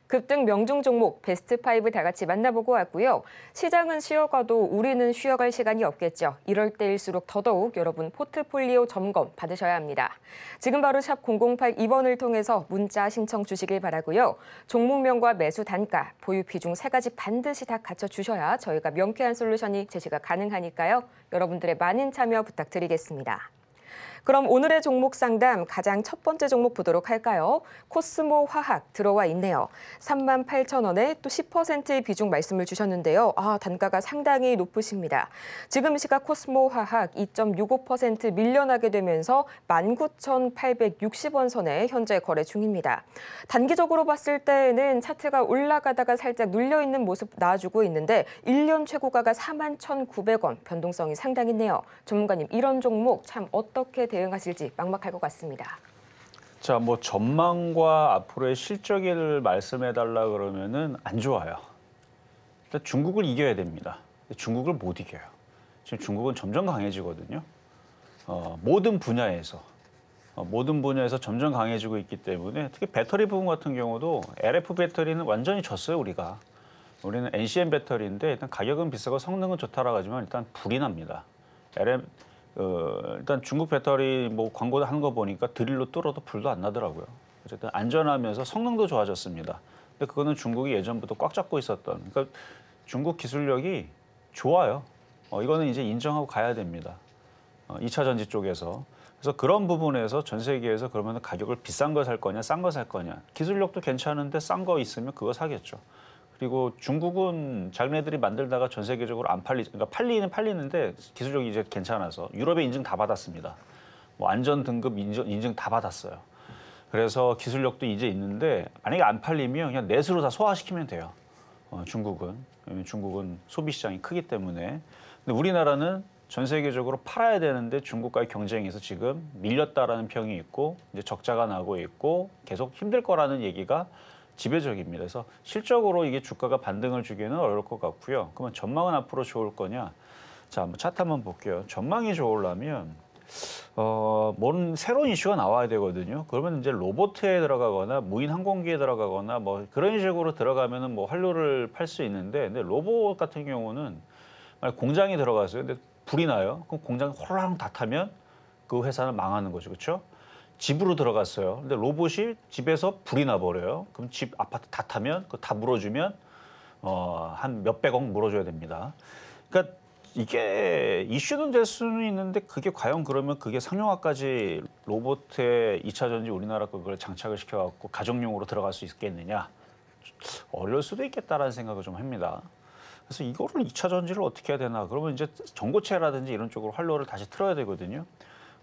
급등 명중 종목 베스트 5 다 같이 만나보고 왔고요. 시장은 쉬어가도 우리는 쉬어갈 시간이 없겠죠. 이럴 때일수록 더더욱 여러분 포트폴리오 점검 받으셔야 합니다. 지금 바로 샵 0082번을 통해서 문자 신청 주시길 바라고요. 종목명과 매수 단가, 보유 비중 세 가지 반드시 다 갖춰주셔야 저희가 명쾌한 솔루션이 제시가 가능하니까요. 여러분들의 많은 참여 부탁드리겠습니다. 그럼 오늘의 종목 상담 가장 첫 번째 종목 보도록 할까요? 코스모 화학 들어와 있네요. 38,000원에 또 10%의 비중 말씀을 주셨는데요. 단가가 상당히 높으십니다. 지금 시각 코스모 화학 2.65% 밀려나게 되면서 19,860원 선에 현재 거래 중입니다. 단기적으로 봤을 때는 차트가 올라가다가 살짝 눌려있는 모습 나와주고 있는데 1년 최고가가 41,900원, 변동성이 상당했네요. 전문가님, 이런 종목 참 어떻게 대응하실지 막막할 것 같습니다. 자, 뭐 전망과 앞으로의 실적을 말씀해달라 그러면은 안 좋아요. 일단 중국을 이겨야 됩니다. 중국을 못 이겨요. 지금 중국은 점점 강해지거든요. 모든 분야에서 점점 강해지고 있기 때문에 특히 배터리 부분 같은 경우도 LF 배터리는 완전히 졌어요, 우리가. 우리는 NCM 배터리인데 일단 가격은 비싸고 성능은 좋다라고 하지만 일단 불이 납니다. 일단 중국 배터리 뭐 광고 하는 거 보니까 드릴로 뚫어도 불도 안 나더라고요. 어쨌든 안전하면서 성능도 좋아졌습니다. 근데 그거는 중국이 예전부터 꽉 잡고 있었던, 그러니까 중국 기술력이 좋아요. 이거는 이제 인정하고 가야 됩니다. 2차 전지 쪽에서. 그래서 그런 부분에서 전 세계에서 그러면 가격을 비싼 거 살 거냐, 싼 거 살 거냐. 기술력도 괜찮은데 싼 거 있으면 그거 사겠죠. 그리고 중국은 자기네들이 만들다가 전 세계적으로 안 그러니까 팔리는데 기술력이 이제 괜찮아서 유럽에 인증 다 받았습니다. 뭐 안전 등급 인증 다 받았어요. 그래서 기술력도 이제 있는데 만약에 안 팔리면 그냥 넷으로 다 소화시키면 돼요. 중국은. 왜냐면 중국은 소비 시장이 크기 때문에. 근데 우리나라는 전 세계적으로 팔아야 되는데 중국과의 경쟁에서 지금 밀렸다라는 평이 있고 이제 적자가 나고 있고 계속 힘들 거라는 얘기가 지배적입니다. 그래서 실적으로 이게 주가가 반등을 주기에는 어려울 것 같고요. 그러면 전망은 앞으로 좋을 거냐? 자, 한번 차트 한번 볼게요. 전망이 좋으려면 뭔 새로운 이슈가 나와야 되거든요. 그러면 이제 로봇에 들어가거나 무인 항공기에 들어가거나 뭐 그런 식으로 들어가면은 뭐 활로를 팔 수 있는데, 근데 로봇 같은 경우는 공장에 들어갔어요. 근데 불이 나요. 그럼 공장 호랑 다 타면 그 회사는 망하는 거죠, 그렇죠? 집으로 들어갔어요. 근데 로봇이 집에서 불이 나버려요. 그럼 집 아파트 다 타면 그거 다 물어주면 한 몇백억 물어줘야 됩니다. 그러니까 이게 이슈는 될 수는 있는데 그게 과연 그러면 그게 상용화까지 로봇의 2차 전지 우리나라 그걸 장착을 시켜갖고 가정용으로 들어갈 수 있겠느냐? 어려울 수도 있겠다라는 생각을 좀 합니다. 그래서 이거를 2차 전지를 어떻게 해야 되나? 그러면 이제 전고체라든지 이런 쪽으로 활로를 다시 틀어야 되거든요.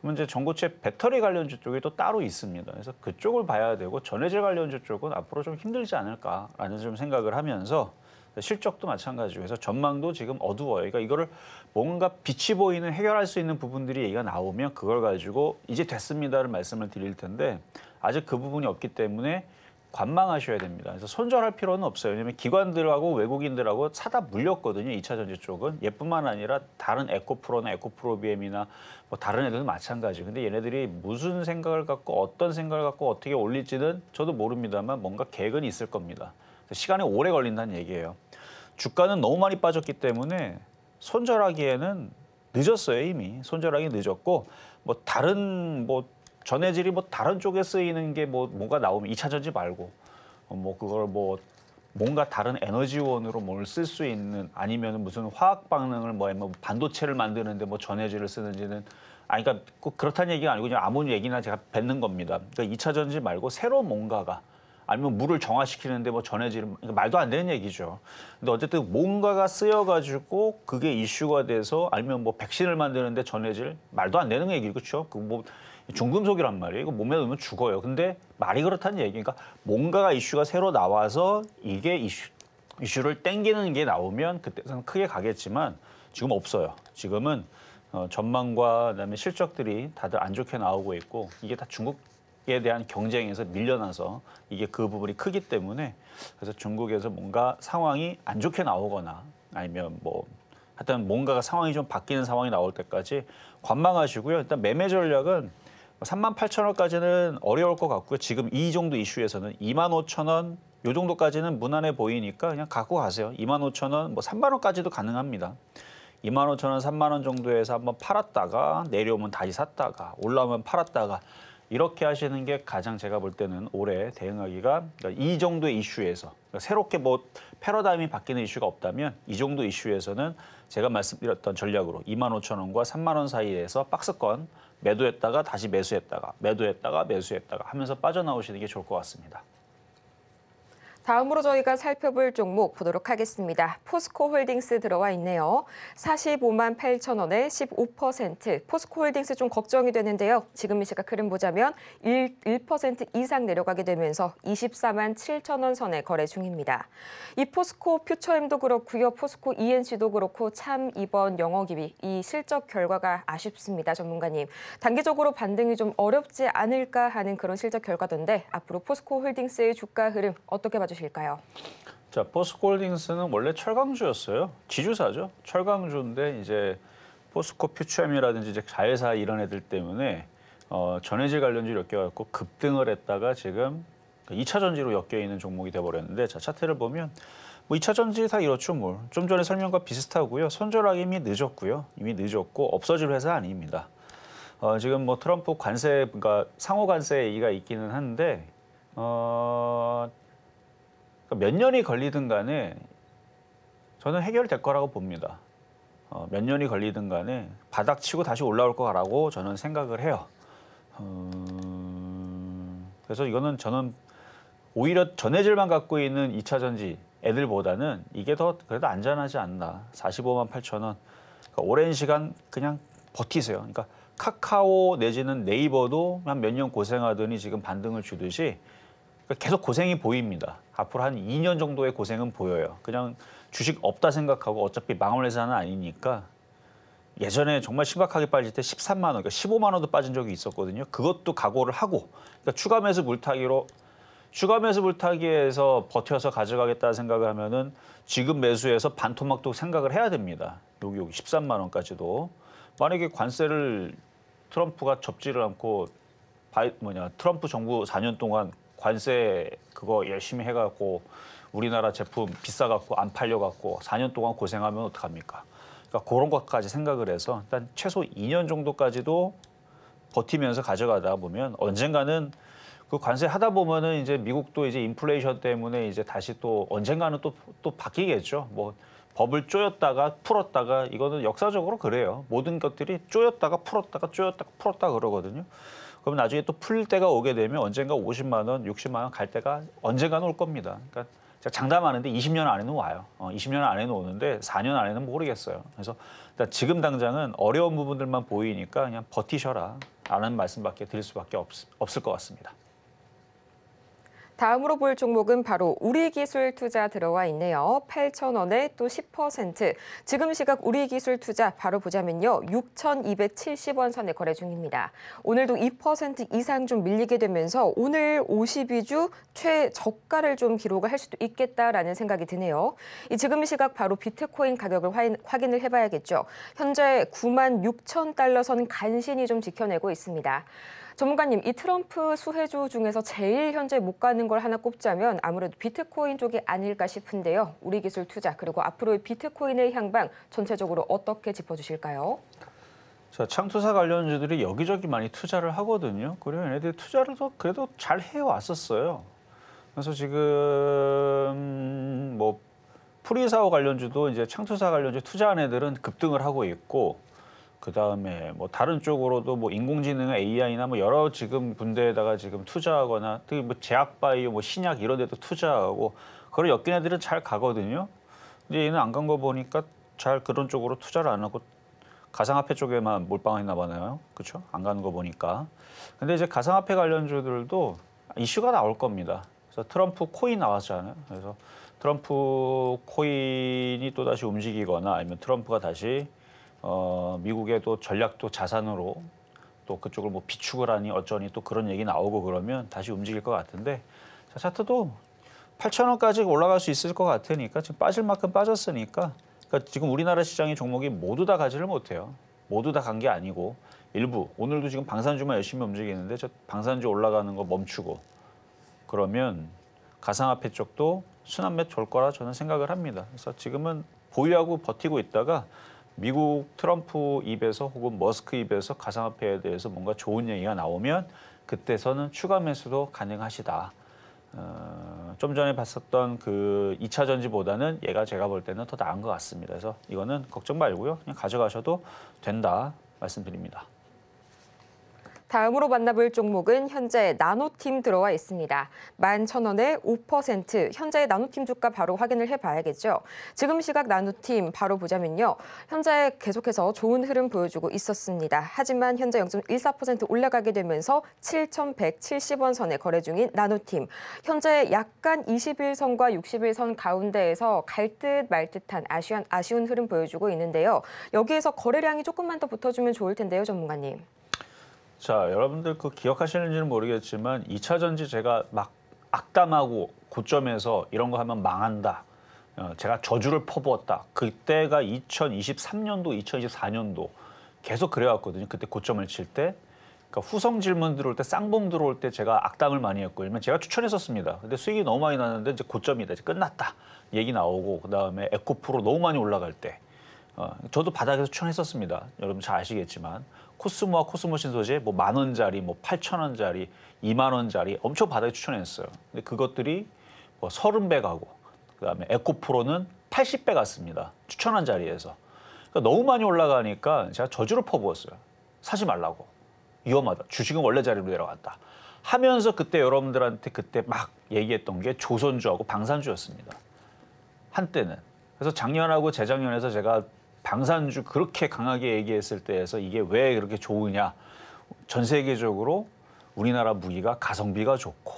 그러면 이제 전고체 배터리 관련주 쪽이 또 따로 있습니다. 그래서 그쪽을 봐야 되고 전해질 관련주 쪽은 앞으로 좀 힘들지 않을까라는 좀 생각을 하면서 실적도 마찬가지고 해서 전망도 지금 어두워요. 그러니까 이거를 뭔가 빛이 보이는 해결할 수 있는 부분들이 얘기가 나오면 그걸 가지고 이제 됐습니다를 말씀을 드릴 텐데 아직 그 부분이 없기 때문에 관망하셔야 됩니다. 그래서 손절할 필요는 없어요. 왜냐하면 기관들하고 외국인들하고 사다 물렸거든요. 2차 전지 쪽은. 얘뿐만 아니라 다른 에코프로나 에코프로비엠이나 뭐 다른 애들도 마찬가지. 근데 얘네들이 무슨 생각을 갖고 어떤 생각을 갖고 어떻게 올릴지는 저도 모릅니다만 뭔가 계획은 있을 겁니다. 시간이 오래 걸린다는 얘기예요. 주가는 너무 많이 빠졌기 때문에 손절하기에는 늦었어요. 이미. 손절하기 늦었고 뭐 다른 뭐 전해질이 뭐 다른 쪽에 쓰이는 게 뭐가 나오면 2차 전지 말고 뭐 그걸 뭐 뭔가 다른 에너지원으로 뭘 쓸 수 있는 아니면 무슨 화학 반응을 뭐 반도체를 만드는데 뭐 전해질을 쓰는지는 그러니까 꼭 그렇다는 얘기가 아니고 그냥 아무 얘기나 제가 뱉는 겁니다. 그러니까 2차 전지 말고 새로 뭔가가 아니면 물을 정화시키는데 뭐 전해질 그러니까 말도 안 되는 얘기죠. 근데 어쨌든 뭔가가 쓰여가지고 그게 이슈가 돼서 아니면 뭐 백신을 만드는데 전해질 말도 안 되는 얘기 그렇죠. 그 뭐 중금속이란 말이에요. 이거 몸에 넣으면 죽어요. 근데 말이 그렇다는 얘기. 그러니까 뭔가가 이슈가 새로 나와서 이게 이슈를 땡기는 게 나오면 그때는 크게 가겠지만 지금 없어요. 지금은 전망과 그다음에 실적들이 다들 안 좋게 나오고 있고 이게 다 중국에 대한 경쟁에서 밀려나서 이게 그 부분이 크기 때문에 그래서 중국에서 뭔가 상황이 안 좋게 나오거나 아니면 뭐 하여튼 뭔가가 상황이 좀 바뀌는 상황이 나올 때까지 관망하시고요. 일단 매매 전략은 38,000원까지는 어려울 것 같고요. 지금 이 정도 이슈에서는 25,000원, 요 정도까지는 무난해 보이니까 그냥 갖고 가세요. 25,000원, 뭐 3만 원까지도 가능합니다. 25,000원, 3만 원 정도에서 한번 팔았다가 내려오면 다시 샀다가 올라오면 팔았다가 이렇게 하시는 게 가장 제가 볼 때는 올해 대응하기가 그러니까 이 정도의 이슈에서 그러니까 새롭게 뭐 패러다임이 바뀌는 이슈가 없다면 이 정도 이슈에서는 제가 말씀드렸던 전략으로 25,000원과 3만 원 사이에서 박스권 매도했다가 다시 매수했다가 매도했다가 매수했다가 하면서 빠져나오시는 게 좋을 것 같습니다. 다음으로 저희가 살펴볼 종목 보도록 하겠습니다. 포스코홀딩스 들어와 있네요. 45만 8천 원에 15%. 포스코홀딩스 좀 걱정이 되는데요. 지금 이 시각 흐름 보자면 1% 이상 내려가게 되면서 24만 7천 원 선에 거래 중입니다. 이 포스코 퓨처엠도 그렇고요. 포스코 ENC도 그렇고 참 이번 영업이익 이 실적 결과가 아쉽습니다. 전문가님. 단기적으로 반등이 좀 어렵지 않을까 하는 그런 실적 결과던데 앞으로 포스코홀딩스의 주가 흐름 어떻게 봐주실까요? 자, 포스코홀딩스는 원래 철강주였어요. 지주사죠. 철강주인데 이제 포스코 퓨처엠이라든지 이제 자회사 이런 애들 때문에 전해질 관련주를 엮여갖고 급등을 했다가 지금 2차 전지로 엮여 있는 종목이 돼버렸는데 자 차트를 보면 뭐 2차 전지 다 이렇죠 뭘. 좀 전에 설명과 비슷하고요. 손절하기 이미 늦었고요. 이미 늦었고 없어질 회사 아닙니다. 지금 뭐 트럼프 관세 그러니까 상호 관세 얘기가 있기는 한데 몇 년이 걸리든 간에 저는 해결될 거라고 봅니다. 몇 년이 걸리든 간에 바닥 치고 다시 올라올 거라고 저는 생각을 해요. 그래서 이거는 저는 오히려 전해질만 갖고 있는 2차 전지 애들보다는 이게 더 그래도 안전하지 않나. 45만 8천 원. 그러니까 오랜 시간 그냥 버티세요. 그러니까 카카오 내지는 네이버도 한 몇 년 고생하더니 지금 반등을 주듯이 계속 고생이 보입니다. 앞으로 한 2년 정도의 고생은 보여요. 그냥 주식 없다 생각하고 어차피 망할 회사는 아니니까 예전에 정말 심각하게 빠질 때 13만 원, 그러니까 15만 원도 빠진 적이 있었거든요. 그것도 각오를 하고 그러니까 추가 매수 물타기에서 버텨서 가져가겠다 생각을 하면은 지금 매수해서 반토막도 생각을 해야 됩니다. 여기 13만 원까지도. 만약에 관세를 트럼프가 접지를 않고 트럼프 정부 4년 동안 관세 그거 열심히 해갖고 우리나라 제품 비싸갖고 안 팔려갖고 4년 동안 고생하면 어떡합니까? 그러니까 그런 것까지 생각을 해서 일단 최소 2년 정도까지도 버티면서 가져가다 보면 언젠가는 그 관세 하다 보면은 이제 미국도 이제 인플레이션 때문에 이제 다시 또 언젠가는 또 바뀌겠죠. 뭐 법을 쪼였다가 풀었다가 이거는 역사적으로 그래요. 모든 것들이 쪼였다가 풀었다가 쪼였다가 풀었다가 그러거든요. 그럼 나중에 또 풀 때가 오게 되면 언젠가 50만 원, 60만 원 갈 때가 언젠가는 올 겁니다. 그러니까 제가 장담하는데 20년 안에는 와요. 20년 안에는 오는데 4년 안에는 모르겠어요. 그래서 일단 지금 당장은 어려운 부분들만 보이니까 그냥 버티셔라 라는 말씀밖에 드릴 수밖에 없을 것 같습니다. 다음으로 볼 종목은 바로 우리기술투자 들어와 있네요. 8천 원에 또 10%. 지금 시각 우리기술투자 바로 보자면요. 6,270원 선에 거래 중입니다. 오늘도 2% 이상 좀 밀리게 되면서 오늘 52주 최저가를 좀 기록을 할 수도 있겠다라는 생각이 드네요. 지금 시각 바로 비트코인 가격을 확인을 해봐야겠죠. 현재 9만 6천 달러 선 간신히 좀 지켜내고 있습니다. 전문가님, 이 트럼프 수혜주 중에서 제일 현재 못 가는 걸 하나 꼽자면 아무래도 비트코인 쪽이 아닐까 싶은데요. 우리기술 투자 그리고 앞으로의 비트코인의 향방 전체적으로 어떻게 짚어주실까요? 자, 창투사 관련주들이 여기저기 많이 투자를 하거든요. 그리고 얘네들이 투자를 그래도 잘 해왔었어요. 그래서 지금 뭐 프리사오 관련주도 이제 창투사 관련주 투자한 애들은 급등을 하고 있고 그 다음에 뭐 다른 쪽으로도 뭐 인공지능, AI나 뭐 여러 지금 분야에다가 지금 투자하거나 특히 뭐 제약바이오, 뭐 신약 이런 데도 투자하고 그런 엮인 애들은 잘 가거든요. 근데 얘는 안 간 거 보니까 잘 그런 쪽으로 투자를 안 하고 가상화폐 쪽에만 몰빵했나 봐요. 그렇죠? 안 가는 거 보니까. 근데 이제 가상화폐 관련주들도 이슈가 나올 겁니다. 그래서 트럼프 코인 나왔잖아요. 그래서 트럼프 코인이 또 다시 움직이거나 아니면 트럼프가 다시 미국의 또 전략도 자산으로 또 그쪽을 뭐 비축을 하니 어쩌니 또 그런 얘기 나오고 그러면 다시 움직일 것 같은데 자, 차트도 8,000원까지 올라갈 수 있을 것 같으니까 지금 빠질 만큼 빠졌으니까 그러니까 지금 우리나라 시장의 종목이 모두 다 가지를 못해요. 모두 다 간 게 아니고 일부 오늘도 지금 방산주만 열심히 움직이는데 저 방산주 올라가는 거 멈추고 그러면 가상화폐 쪽도 순환매 돌 거라 저는 생각을 합니다. 그래서 지금은 보유하고 버티고 있다가 미국 트럼프 입에서 혹은 머스크 입에서 가상화폐에 대해서 뭔가 좋은 얘기가 나오면 그때서는 추가 매수도 가능하시다. 좀 전에 봤었던 그 2차 전지보다는 얘가 제가 볼 때는 더 나은 것 같습니다. 그래서 이거는 걱정 말고요. 그냥 가져가셔도 된다 말씀드립니다. 다음으로 만나볼 종목은 현재 나노팀 들어와 있습니다. 11,000원에 5%, 현재의 나노팀 주가 바로 확인을 해봐야겠죠. 지금 시각 나노팀 바로 보자면요. 현재 계속해서 좋은 흐름 보여주고 있었습니다. 하지만 현재 0.14% 올라가게 되면서 7,170원 선에 거래 중인 나노팀. 현재 약간 21선과 61선 가운데에서 갈 듯 말 듯한 아쉬운 흐름 보여주고 있는데요. 여기에서 거래량이 조금만 더 붙어주면 좋을 텐데요, 전문가님. 자, 여러분들 그 기억하시는지는 모르겠지만 2차 전지 제가 막 악담하고 고점에서 이런 거 하면 망한다. 제가 저주를 퍼부었다. 그때가 2023년도, 2024년도 계속 그래왔거든요. 그때 고점을 칠 때. 그러니까 후성 질문 들어올 때, 쌍봉 들어올 때 제가 악담을 많이 했고요. 제가 추천했었습니다. 근데 수익이 너무 많이 났는데 이제 고점이다. 이제 끝났다. 얘기 나오고 그다음에 에코프로 너무 많이 올라갈 때. 저도 바닥에서 추천했었습니다. 여러분 잘 아시겠지만. 코스모와 코스모 신소재 뭐 10,000원짜리, 뭐 8,000원짜리, 20,000원짜리 엄청 바닥에 추천했어요. 근데 그것들이 뭐 30배 가고 그다음에 에코프로는 80배 갔습니다. 추천한 자리에서. 그러니까 너무 많이 올라가니까 제가 저주를 퍼부었어요. 사지 말라고. 위험하다. 주식은 원래 자리로 내려갔다. 하면서 그때 여러분들한테 그때 막 얘기했던 게 조선주하고 방산주였습니다. 한때는. 그래서 작년하고 재작년에서 제가 방산주 그렇게 강하게 얘기했을 때에서 이게 왜 그렇게 좋으냐. 전 세계적으로 우리나라 무기가 가성비가 좋고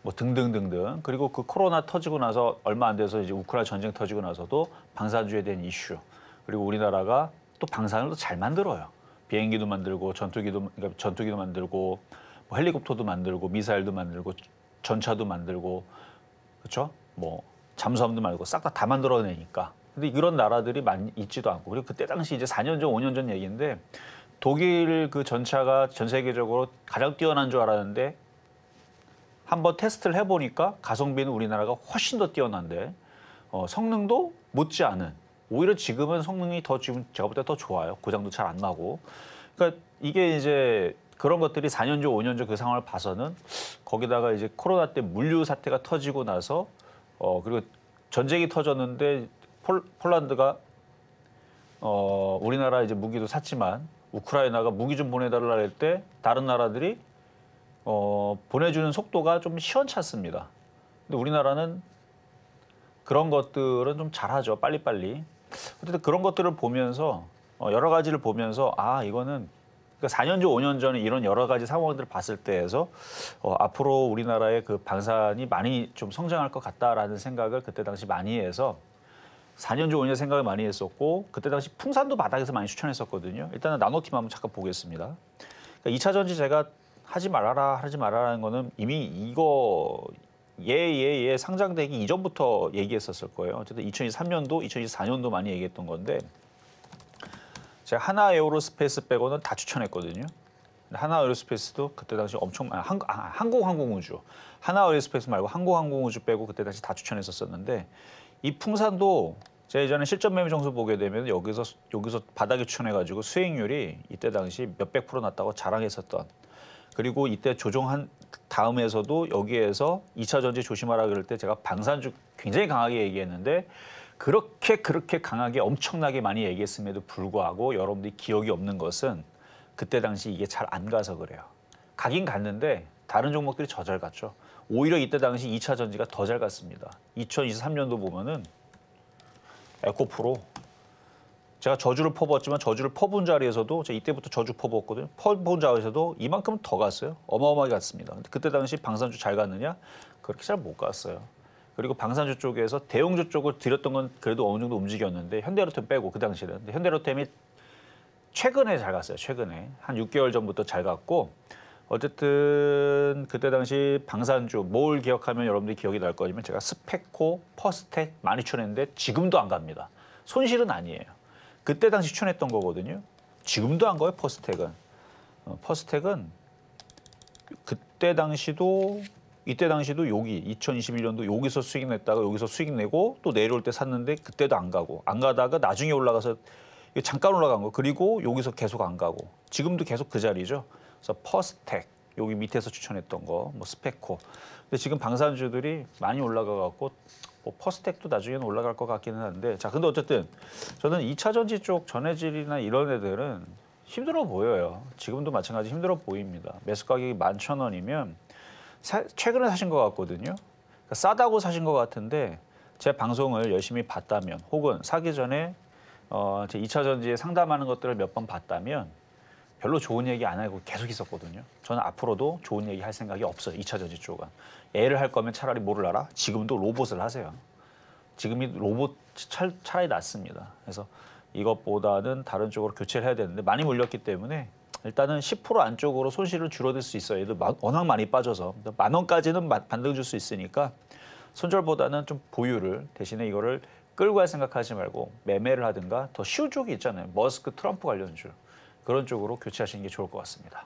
뭐 등등등등. 그리고 그 코로나 터지고 나서 얼마 안 돼서 이제 우크라이나 전쟁 터지고 나서도 방산주에 대한 이슈. 그리고 우리나라가 또 방산을 또 잘 만들어요. 비행기도 만들고 전투기도 만들고 뭐 헬리콥터도 만들고 미사일도 만들고 전차도 만들고 그렇죠? 뭐 잠수함도 만들고 싹 다 만들어내니까. 근데 이런 나라들이 많이 있지도 않고 그리고 그때 당시 이제 4년 전, 5년 전 얘기인데 독일 그 전차가 전 세계적으로 가장 뛰어난 줄 알았는데 한번 테스트를 해보니까 가성비는 우리나라가 훨씬 더 뛰어난데 성능도 못지않은 오히려 지금은 성능이 더 지금 제가 볼 때 더 좋아요. 고장도 잘 안 나고. 그러니까 이게 이제 그런 것들이 4년 전, 5년 전 그 상황을 봐서는 거기다가 이제 코로나 때 물류 사태가 터지고 나서 그리고 전쟁이 터졌는데 폴란드가 우리나라 이제 무기도 샀지만 우크라이나가 무기 좀 보내달라 할 때 다른 나라들이 보내주는 속도가 좀 시원찮습니다. 근데 우리나라는 그런 것들은 좀 잘하죠. 빨리빨리. 어쨌든 그런 것들을 보면서 여러 가지를 보면서 이거는 그러니까 4년 전, 5년 전에 이런 여러 가지 상황들을 봤을 때에서 앞으로 우리나라의 그 방산이 많이 좀 성장할 것 같다라는 생각을 그때 당시 많이 해서 4년 전, 5년 생각을 많이 했었고 그때 당시 풍산도 바닥에서 많이 추천했었거든요. 일단은 나노팀 한번 잠깐 보겠습니다. 그러니까 2차 전지 제가 하지 말아라는 거는 이미 이거 얘 상장되기 이전부터 얘기했었을 거예요. 어쨌든 2023년도, 2024년도 많이 얘기했던 건데 제가 하나에어로스페이스 빼고는 다 추천했거든요. 하나에어로스페이스도 그때 당시 엄청 항공우주 하나에어로스페이스 말고 항공우주 빼고 그때 당시 다 추천했었는데 이 풍산도 제가 예전에 실전 매매 정수 보게 되면 여기서 바닥에 추천해가지고 수익률이 이때 당시 몇백 프로 났다고 자랑했었던 그리고 이때 조정한 다음에서도 여기에서 2차 전지 조심하라 그럴 때 제가 방산주 굉장히 강하게 얘기했는데 그렇게 강하게 엄청나게 많이 얘기했음에도 불구하고 여러분들이 기억이 없는 것은 그때 당시 이게 잘 안 가서 그래요. 가긴 갔는데 다른 종목들이 더 잘 갔죠. 오히려 이때 당시 2차 전지가 더 잘 갔습니다. 2023년도 보면은 에코프로 제가 저주를 퍼부었지만 저주를 퍼부은 자리에서도 제가 이때부터 저주 퍼부었거든요. 퍼부은 자리에서도 이만큼은 더 갔어요. 어마어마하게 갔습니다. 근데 그때 당시 방산주 잘 갔느냐? 그렇게 잘 못 갔어요. 그리고 방산주 쪽에서 대형주 쪽을 들였던 건 그래도 어느 정도 움직였는데 현대로템 빼고 그 당시에는. 근데 현대로템이 최근에 잘 갔어요. 최근에. 한 6개월 전부터 잘 갔고 어쨌든 그때 당시 방산주 뭘 기억하면 여러분들이 기억이 날 거지만 제가 스펙코, 퍼스텍 많이 추천했는데 지금도 안 갑니다. 손실은 아니에요. 그때 당시 추천했던 거거든요. 지금도 안 가요, 퍼스텍은. 퍼스텍은 그때 당시도 이때 당시도 여기 2021년도 여기서 수익 냈다가 여기서 수익 내고 또 내려올 때 샀는데 그때도 안 가고 안 가다가 나중에 올라가서 잠깐 올라간 거 그리고 여기서 계속 안 가고 지금도 계속 그 자리죠. 그래서 퍼스텍 여기 밑에서 추천했던 거 뭐 스페코. 근데 지금 방산주들이 많이 올라가 갖고 뭐 퍼스텍도 나중에는 올라갈 것 같기는 한데 자 근데 어쨌든 저는 2차 전지 쪽 전해질이나 이런 애들은 힘들어 보여요. 지금도 마찬가지 힘들어 보입니다. 매수 가격이 11,000원이면 최근에 사신 것 같거든요. 그러니까 싸다고 사신 것 같은데 제 방송을 열심히 봤다면 혹은 사기 전에 제 2차 전지에 상담하는 것들을 몇 번 봤다면 별로 좋은 얘기 안 하고 계속 있었거든요. 저는 앞으로도 좋은 얘기 할 생각이 없어요. 2차 전지 쪽은. 애를 할 거면 차라리 뭐를 알아? 지금도 로봇을 하세요. 지금이 로봇 차라리 낫습니다. 그래서 이것보다는 다른 쪽으로 교체를 해야 되는데 많이 몰렸기 때문에 일단은 10% 안쪽으로 손실을 줄어들 수 있어요. 얘도 워낙 많이 빠져서 10,000원까지는 반등 줄 수 있으니까 손절보다는 좀 보유를 대신에 이거를 끌고 갈 생각하지 말고 매매를 하든가 더 쉬운 쪽이 있잖아요. 머스크 트럼프 관련주 그런 쪽으로 교체하시는 게 좋을 것 같습니다.